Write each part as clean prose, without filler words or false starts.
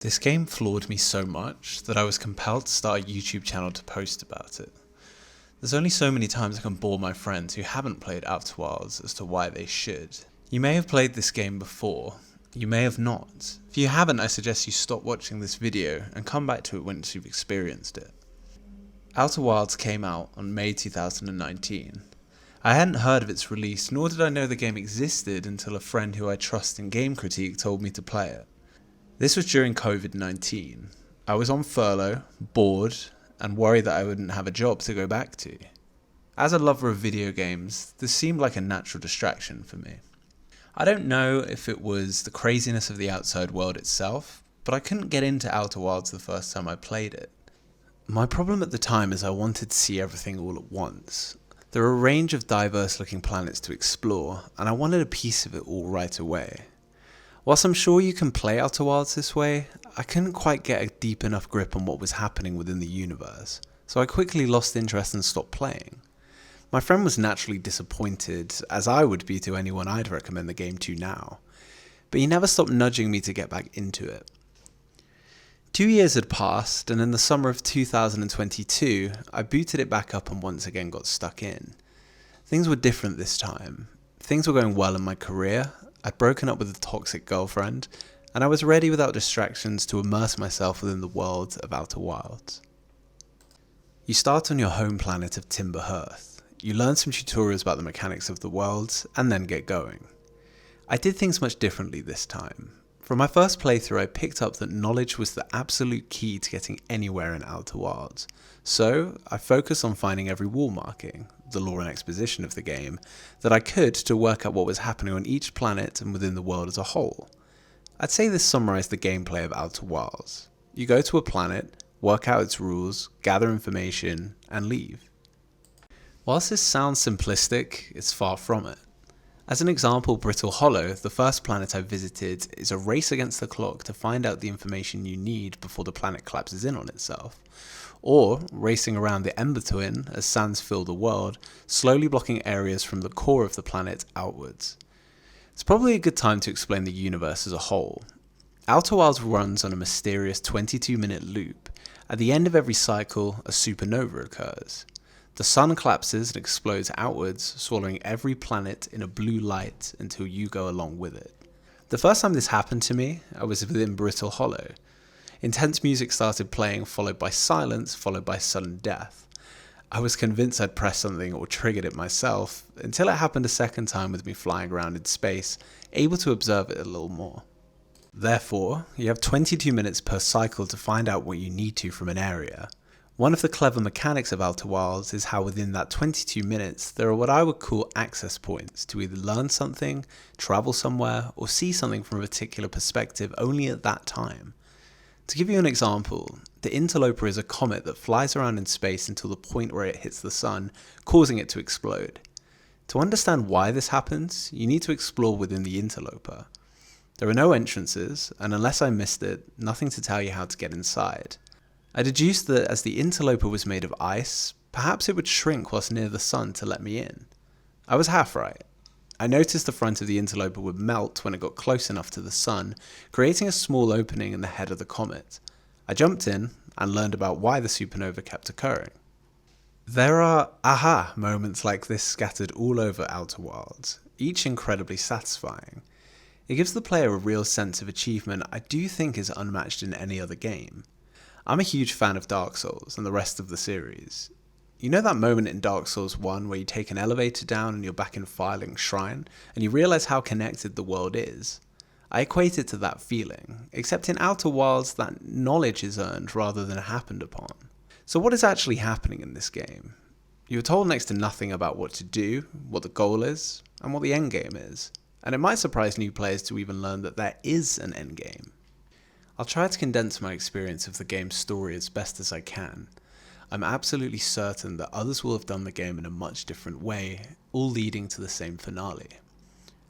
This game floored me so much that I was compelled to start a YouTube channel to post about it. There's only so many times I can bore my friends who haven't played Outer Wilds as to why they should. You may have played this game before, you may have not. If you haven't, I suggest you stop watching this video and come back to it once you've experienced it. Outer Wilds came out on May 2019. I hadn't heard of its release, nor did I know the game existed until a friend who I trust in game critique told me to play it. This was during COVID-19. I was on furlough, bored, and worried that I wouldn't have a job to go back to. As a lover of video games, this seemed like a natural distraction for me. I don't know if it was the craziness of the outside world itself, but I couldn't get into Outer Wilds the first time I played it. My problem at the time is I wanted to see everything all at once. There are a range of diverse looking planets to explore, and I wanted a piece of it all right away. Whilst I'm sure you can play Outer Wilds this way, I couldn't quite get a deep enough grip on what was happening within the universe, so I quickly lost interest and stopped playing. My friend was naturally disappointed, as I would be to anyone I'd recommend the game to now, but he never stopped nudging me to get back into it. 2 years had passed, and in the summer of 2022, I booted it back up and once again got stuck in. Things were different this time. Things were going well in my career. I'd broken up with a toxic girlfriend, and I was ready without distractions to immerse myself within the world of Outer Wilds. You start on your home planet of Timber Hearth. You learn some tutorials about the mechanics of the world, and then get going. I did things much differently this time. From my first playthrough, I picked up that knowledge was the absolute key to getting anywhere in Outer Wilds, so I focused on finding every wall marking, the lore and exposition of the game, that I could to work out what was happening on each planet and within the world as a whole. I'd say this summarised the gameplay of Outer Wilds. You go to a planet, work out its rules, gather information, and leave. Whilst this sounds simplistic, it's far from it. As an example, Brittle Hollow, the first planet I visited, is a race against the clock to find out the information you need before the planet collapses in on itself. Or racing around the Ember Twin as sands fill the world, slowly blocking areas from the core of the planet outwards. It's probably a good time to explain the universe as a whole. Outer Wilds runs on a mysterious 22-minute loop. At the end of every cycle, a supernova occurs. The sun collapses and explodes outwards, swallowing every planet in a blue light until you go along with it. The first time this happened to me, I was within Brittle Hollow. Intense music started playing, followed by silence, followed by sudden death. I was convinced I'd pressed something or triggered it myself, until it happened a second time with me flying around in space, able to observe it a little more. Therefore, you have 22 minutes per cycle to find out what you need to from an area. One of the clever mechanics of Outer Wilds is how within that 22 minutes, there are what I would call access points to either learn something, travel somewhere, or see something from a particular perspective only at that time. To give you an example, the Interloper is a comet that flies around in space until the point where it hits the sun, causing it to explode. To understand why this happens, you need to explore within the Interloper. There are no entrances, and unless I missed it, nothing to tell you how to get inside. I deduced that as the Interloper was made of ice, perhaps it would shrink whilst near the sun to let me in. I was half right. I noticed the front of the Interloper would melt when it got close enough to the sun, creating a small opening in the head of the comet. I jumped in and learned about why the supernova kept occurring. There are aha moments like this scattered all over Outer Wilds, each incredibly satisfying. It gives the player a real sense of achievement I do think is unmatched in any other game. I'm a huge fan of Dark Souls and the rest of the series. You know that moment in Dark Souls 1 where you take an elevator down and you're back in Firelink Shrine, and you realise how connected the world is? I equate it to that feeling, except in Outer Wilds that knowledge is earned rather than happened upon. So what is actually happening in this game? You're told next to nothing about what to do, what the goal is, and what the endgame is, and it might surprise new players to even learn that there is an endgame. I'll try to condense my experience of the game's story as best as I can. I'm absolutely certain that others will have done the game in a much different way, all leading to the same finale.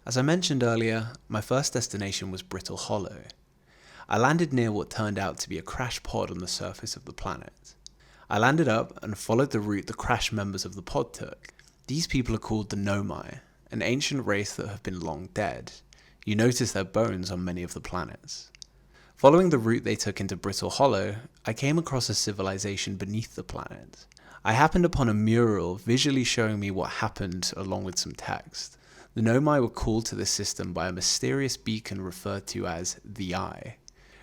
As I mentioned earlier, my first destination was Brittle Hollow. I landed near what turned out to be a crash pod on the surface of the planet. I landed up and followed the route the crash members of the pod took. These people are called the Nomai, an ancient race that have been long dead. You notice their bones on many of the planets. Following the route they took into Brittle Hollow, I came across a civilization beneath the planet. I happened upon a mural visually showing me what happened along with some text. The Nomai were called to this system by a mysterious beacon referred to as the Eye.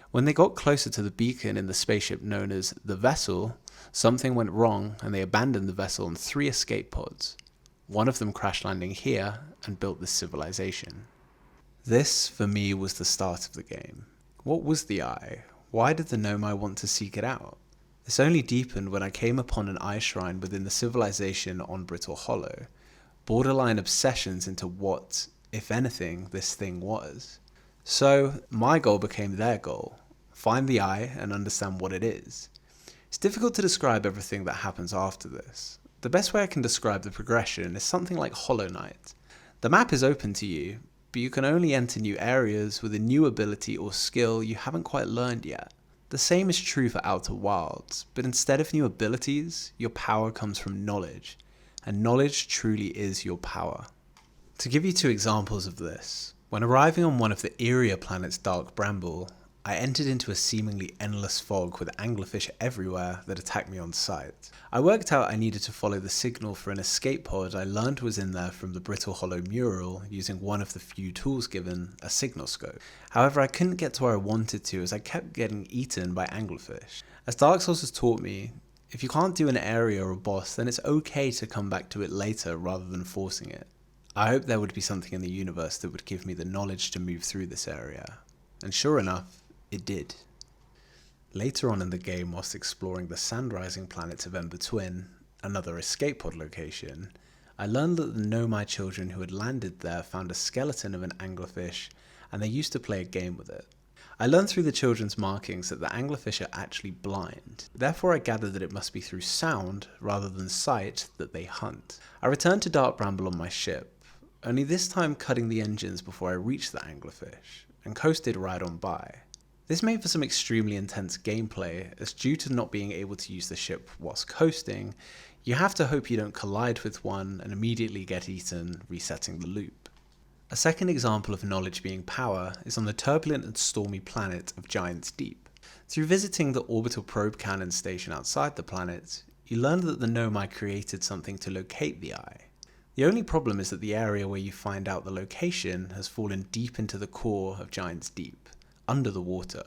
When they got closer to the beacon in the spaceship known as the Vessel, something went wrong and they abandoned the vessel on 3 escape pods. One of them crash landing here and built this civilization. This, for me, was the start of the game. What was the Eye? Why did the Nomai want to seek it out? This only deepened when I came upon an eye shrine within the civilization on Brittle Hollow, borderline obsessions into what, if anything, this thing was. So, my goal became their goal. Find the Eye and understand what it is. It's difficult to describe everything that happens after this. The best way I can describe the progression is something like Hollow Knight. The map is open to you, but you can only enter new areas with a new ability or skill you haven't quite learned yet. The same is true for Outer Wilds, but instead of new abilities, your power comes from knowledge, and knowledge truly is your power. To give you 2 examples of this, when arriving on one of the eerier planets Dark Bramble, I entered into a seemingly endless fog with anglerfish everywhere that attacked me on sight. I worked out I needed to follow the signal for an escape pod I learned was in there from the Brittle Hollow mural using one of the few tools given, a signal scope. However, I couldn't get to where I wanted to as I kept getting eaten by anglerfish. As Dark Souls has taught me, if you can't do an area or a boss, then it's okay to come back to it later rather than forcing it. I hoped there would be something in the universe that would give me the knowledge to move through this area. And sure enough, it did. Later on in the game, whilst exploring the sand-rising planets of Ember Twin, another escape pod location, I learned that the Nomai children who had landed there found a skeleton of an anglerfish and they used to play a game with it. I learned through the children's markings that the anglerfish are actually blind. Therefore I gathered that it must be through sound rather than sight that they hunt. I returned to Dark Bramble on my ship, only this time cutting the engines before I reached the anglerfish, and coasted right on by. This made for some extremely intense gameplay, as due to not being able to use the ship whilst coasting, you have to hope you don't collide with one and immediately get eaten, resetting the loop. A second example of knowledge being power is on the turbulent and stormy planet of Giant's Deep. Through visiting the orbital probe cannon station outside the planet, you learned that the Nomai created something to locate the Eye. The only problem is that the area where you find out the location has fallen deep into the core of Giant's Deep, under the water.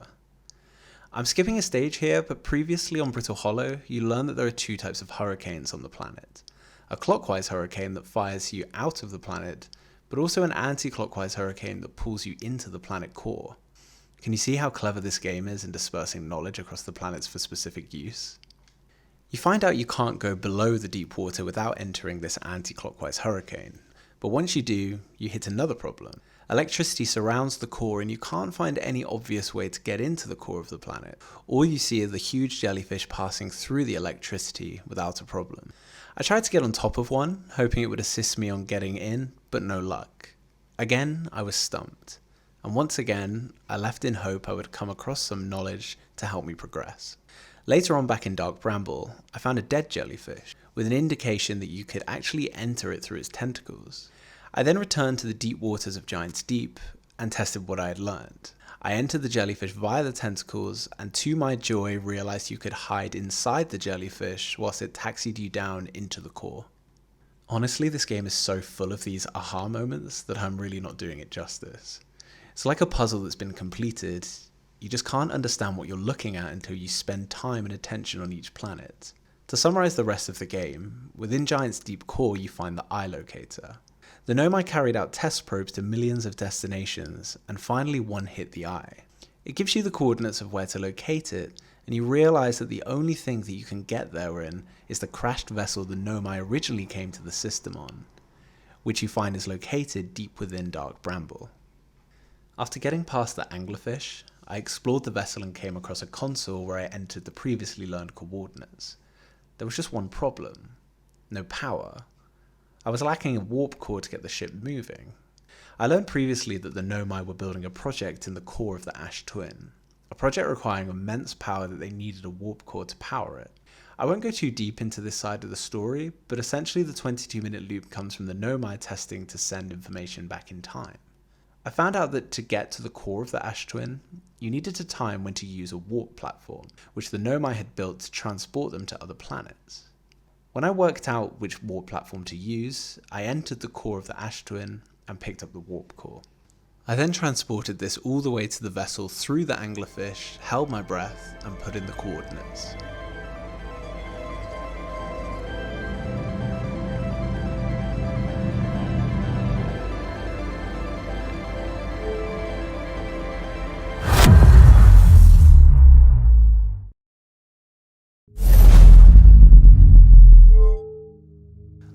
I'm skipping a stage here, but previously on Brittle Hollow, you learn that there are 2 types of hurricanes on the planet. A clockwise hurricane that fires you out of the planet, but also an anti-clockwise hurricane that pulls you into the planet core. Can you see how clever this game is in dispersing knowledge across the planets for specific use? You find out you can't go below the deep water without entering this anti-clockwise hurricane, but once you do, you hit another problem. Electricity surrounds the core and you can't find any obvious way to get into the core of the planet. All you see are the huge jellyfish passing through the electricity without a problem. I tried to get on top of one, hoping it would assist me on getting in, but no luck. Again, I was stumped. And once again, I left in hope I would come across some knowledge to help me progress. Later on back in Dark Bramble, I found a dead jellyfish, with an indication that you could actually enter it through its tentacles. I then returned to the deep waters of Giant's Deep and tested what I had learned. I entered the jellyfish via the tentacles and to my joy realized you could hide inside the jellyfish whilst it taxied you down into the core. Honestly, this game is so full of these aha moments that I'm really not doing it justice. It's like a puzzle that's been completed. You just can't understand what you're looking at until you spend time and attention on each planet. To summarize the rest of the game, within Giant's Deep core you find the Eye Locator. The Nomai carried out test probes to millions of destinations, and finally one hit the Eye. It gives you the coordinates of where to locate it, and you realize that the only thing that you can get there in is the crashed vessel the Nomai originally came to the system on, which you find is located deep within Dark Bramble. After getting past the anglerfish, I explored the vessel and came across a console where I entered the previously learned coordinates. There was just one problem: no power. I was lacking a warp core to get the ship moving. I learned previously that the Nomai were building a project in the core of the Ash Twin, a project requiring immense power that they needed a warp core to power it. I won't go too deep into this side of the story, but essentially the 22-minute loop comes from the Nomai testing to send information back in time. I found out that to get to the core of the Ash Twin, you needed to time when to use a warp platform, which the Nomai had built to transport them to other planets. When I worked out which warp platform to use, I entered the core of the Ash Twin and picked up the warp core. I then transported this all the way to the vessel through the anglerfish, held my breath, and put in the coordinates.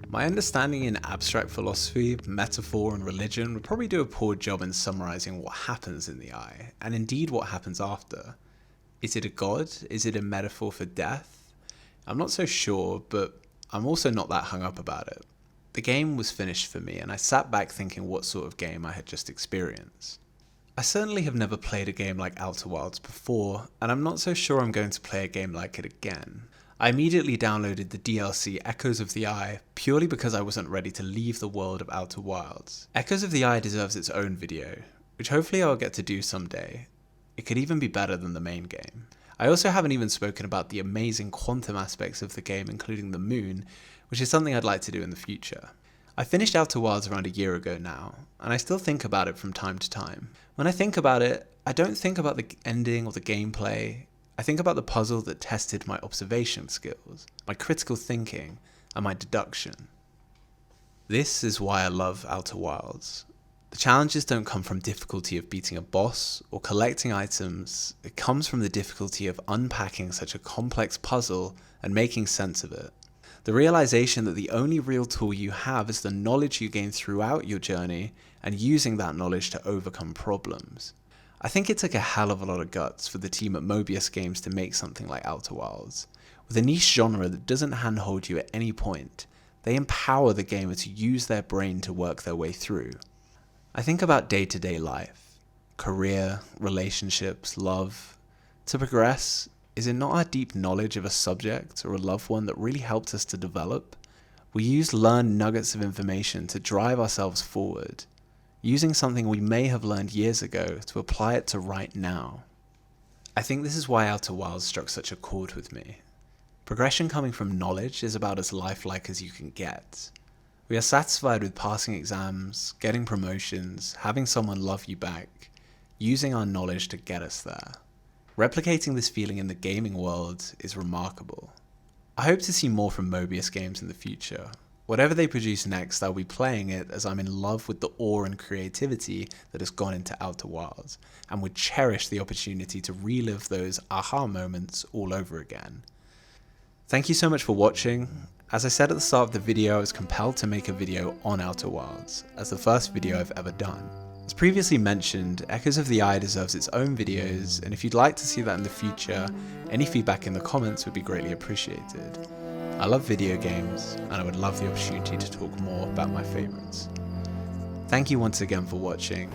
My understanding in abstract philosophy, metaphor, and religion would probably do a poor job in summarizing what happens in the eye, and indeed what happens after. Is it a god? Is it a metaphor for death? I'm not so sure, but I'm also not that hung up about it. The game was finished for me, and I sat back thinking what sort of game I had just experienced. I certainly have never played a game like Outer Wilds before, and I'm not so sure I'm going to play a game like it again. I immediately downloaded the DLC Echoes of the Eye purely because I wasn't ready to leave the world of Outer Wilds. Echoes of the Eye deserves its own video, which hopefully I'll get to do someday. It could even be better than the main game. I also haven't even spoken about the amazing quantum aspects of the game, including the moon, which is something I'd like to do in the future. I finished Outer Wilds around a year ago now, and I still think about it from time to time. When I think about it, I don't think about the ending or the gameplay. I think about the puzzle that tested my observation skills, my critical thinking, and my deduction. This is why I love Outer Wilds. The challenges don't come from difficulty of beating a boss or collecting items. It comes from the difficulty of unpacking such a complex puzzle and making sense of it. The realization that the only real tool you have is the knowledge you gain throughout your journey and using that knowledge to overcome problems. I think it took a hell of a lot of guts for the team at Mobius Games to make something like Outer Wilds. With a niche genre that doesn't handhold you at any point, they empower the gamer to use their brain to work their way through. I think about day-to-day life, career, relationships, love. To progress, is it not our deep knowledge of a subject or a loved one that really helped us to develop? We use learned nuggets of information to drive ourselves forward, using something we may have learned years ago to apply it to right now. I think this is why Outer Wilds struck such a chord with me. Progression coming from knowledge is about as lifelike as you can get. We are satisfied with passing exams, getting promotions, having someone love you back, using our knowledge to get us there. Replicating this feeling in the gaming world is remarkable. I hope to see more from Mobius Games in the future. Whatever they produce next, I'll be playing it as I'm in love with the awe and creativity that has gone into Outer Wilds, and would cherish the opportunity to relive those aha moments all over again. Thank you so much for watching. As I said at the start of the video, I was compelled to make a video on Outer Wilds, as the first video I've ever done. As previously mentioned, Echoes of the Eye deserves its own videos, and if you'd like to see that in the future, any feedback in the comments would be greatly appreciated. I love video games, and I would love the opportunity to talk more about my favourites. Thank you once again for watching,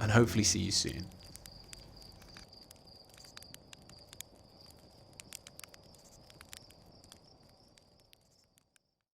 and hopefully see you soon.